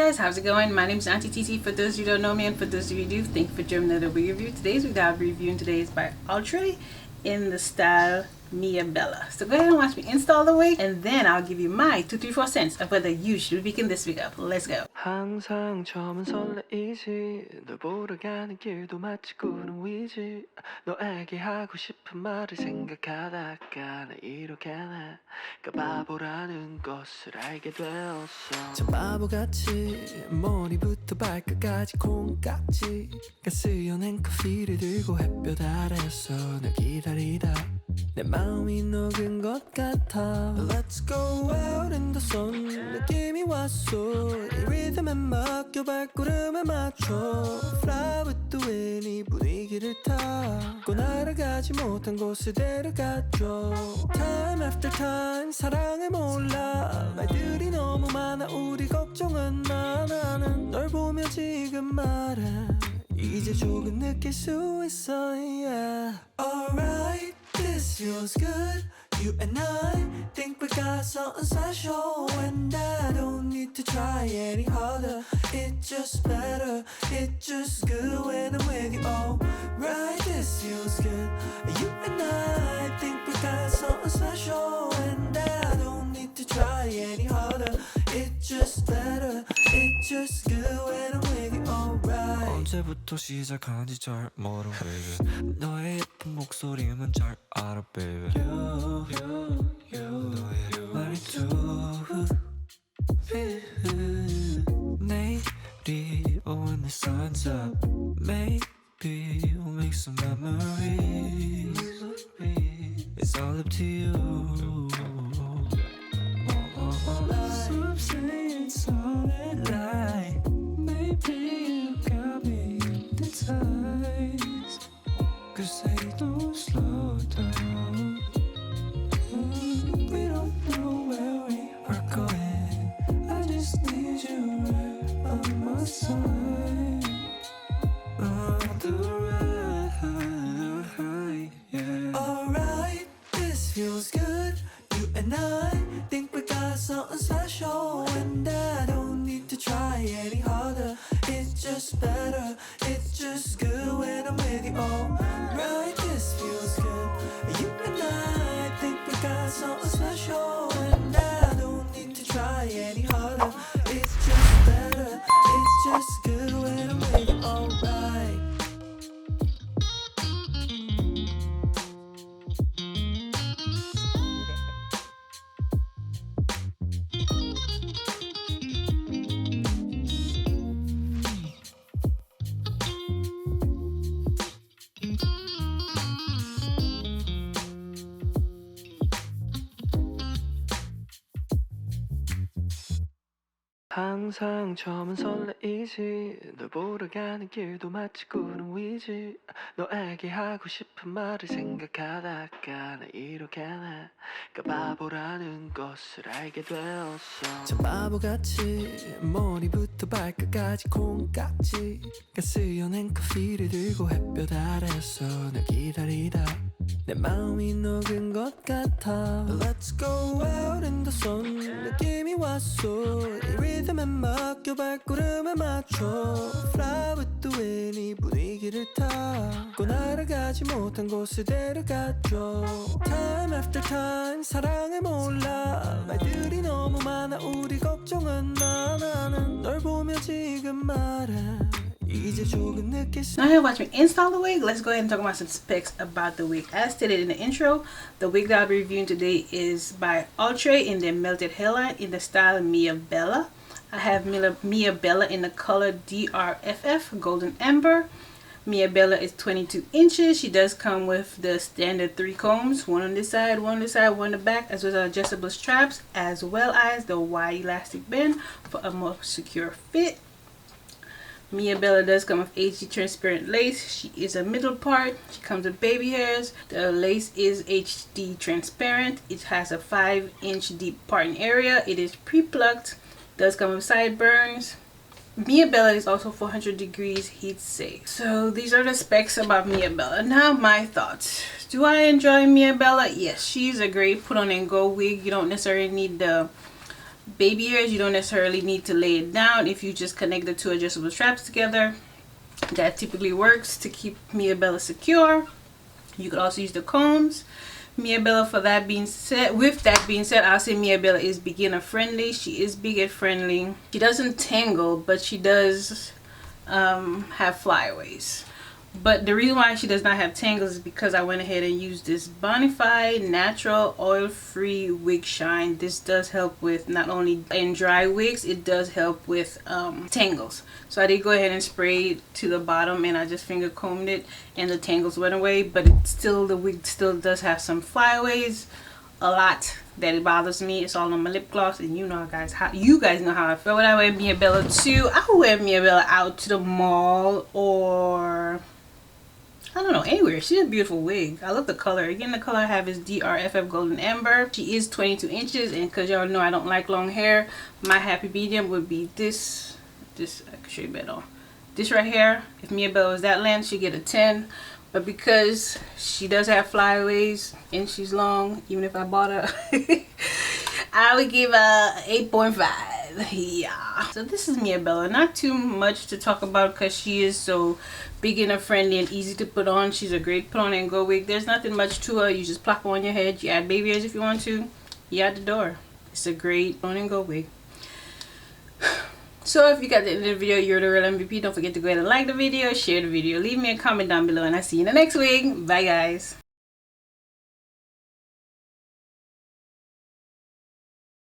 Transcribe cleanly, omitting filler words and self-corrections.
guys, how's it going? My name is Auntie TT for those of you who don't know me, and for those of you who do, thank you for joining another wig review. Today's wig that I'll be reviewing today is by Outre in the style Miabella. So go ahead and watch me install the wig, and then I'll give you my 2, 3, 4 cents of whether you should be picking this wig up. Let's go. 항상 처음은 설레이지 널 보러 가는 길도 마치 꾸는 위지 너에게 하고 싶은 말을 생각하다가 나 이렇게 내가 바보라는 것을 알게 되었어 참 바보같이 머리부터 발끝까지 콩깍지가 쓰여낸 커피를 들고 햇볕 아래서 널 기다리다 내 마음이 녹은 것 같아 Let's go out in the sun 느낌이 왔어 이 리듬에 맡겨 발걸음에 맞춰 Fly with the wind 이 분위기를 타고 날아가지 못한 곳을 데려가줘 Time after time 사랑을 몰라 말들이 너무 많아 우리 걱정은 마 나는 널 보며 지금 말해 이제 조금 느낄 수 있어 yeah. Alright This feels good, you and I think we got something special and I don't need to try any harder It's just better, it's just good when I'm with you Oh, right, this feels good, you and I think we got something special and I don't need to try any harder It's just better, it's just good when I'm with you Alright 언제부터 시작한지 잘 몰라 baby 너의 예쁜 목소리만 잘 알아 baby 너의 말투 내일이 when the sun's up Maybe we'll make some memories It's all up to you Some say it's all a lie Maybe you got me hypnotized Cause they don't slow down We don't know where we are going I just need you right on my side On the ride, yeah Alright, this feels good You and I think we got something special And I don't need to try any harder It's just better, it's just good when I'm with you Alright, this feels good You and I think we got something special And I don't need to try any harder It's just better, it's just good when I'm with you Alright 항상 처음은 설레이지 널 보러 가는 길도 마치 꾸는 위지 너에게 하고 싶은 말을 생각하다가 나 이렇게 내가 바보라는 것을 알게 되었어 참 바보같이 머리부터 발끝까지 콩깍지가 쓰여낸 커피를 들고 햇볕 아래서 널 기다리다 내 마음이 녹은 것 같아 Let's go out in the sun 느낌이 왔어 이 리듬에 맡겨 발걸음에 맞춰 Fly with the wind 이 분위기를 타고 날아가지 못한 곳을 데려가줘 Time after time 사랑을 몰라 말들이 너무 많아 우리 걱정은 마 나는 널 보며 지금 말해 이제 조금 느낄 수 Now here, watch me install the wig. Let's go ahead and talk about some specs about the wig. As stated in the intro, the wig that I'll be reviewing today is by Outre in the melted hairline in the style Miabella. I have Miabella in the color DRFF, Golden Amber. Miabella is 22 inches. She does come with the standard 3 combs, one on this side, one on this side, one on the back, as well as adjustable straps, as well as the wide elastic band for a more secure fit. Miabella does come with HD transparent lace. She is a middle part. She comes with baby hairs. The lace is HD transparent. It has a 5-inch deep parting area. It is pre-plucked. Does come with sideburns. Miabella is also 400 degrees heat safe. So these are the specs about Miabella. Now my thoughts. Do I enjoy Miabella? Yes, she's a great put on and go wig. You don't necessarily need the baby hairs, you don't necessarily need to lay it down. If you just connect the two adjustable straps together, that typically works to keep Miabella secure. You could also use the combs. Miabella, for that being said, with that being said, I'll say Miabella is beginner friendly. She is beginner friendly. She doesn't tangle, but she does have flyaways. But the reason why she does not have tangles is because I went ahead and used this Bonafide natural oil-free wig shine. This does help with not only in dry wigs, it does help with tangles. So I did go ahead and spray it to the bottom, and I just finger combed it and the tangles went away. But it still, the wig still does have some flyaways, a lot that it bothers me. It's all on my lip gloss, and you know guys, how you guys know how I feel when I wear Miabella too. I will wear Miabella out to the mall, or I don't know, anywhere. She's a beautiful wig. I love the color. Again, the color I have is DRFF Golden Amber. She is 22 inches, and because y'all know I don't like long hair, my happy medium would be this. I can show you better. This right here. If Miabella was that length, she'd get a 10. But because she does have flyaways and she's long, even if I bought her, I would give a 8.5. Yeah. So this is Miabella. Not too much to talk about because she is so beginner friendly and easy to put on. She's a great put on and go wig. There's nothing much to her. You just plop her on your head. You add baby hairs if you want to. You out the door. It's a great put on and go wig. So if you got the end of the video, you're the real MVP. Don't forget to go ahead and like the video, share the video, leave me a comment down below, and I'll see you in the next wig. Bye guys.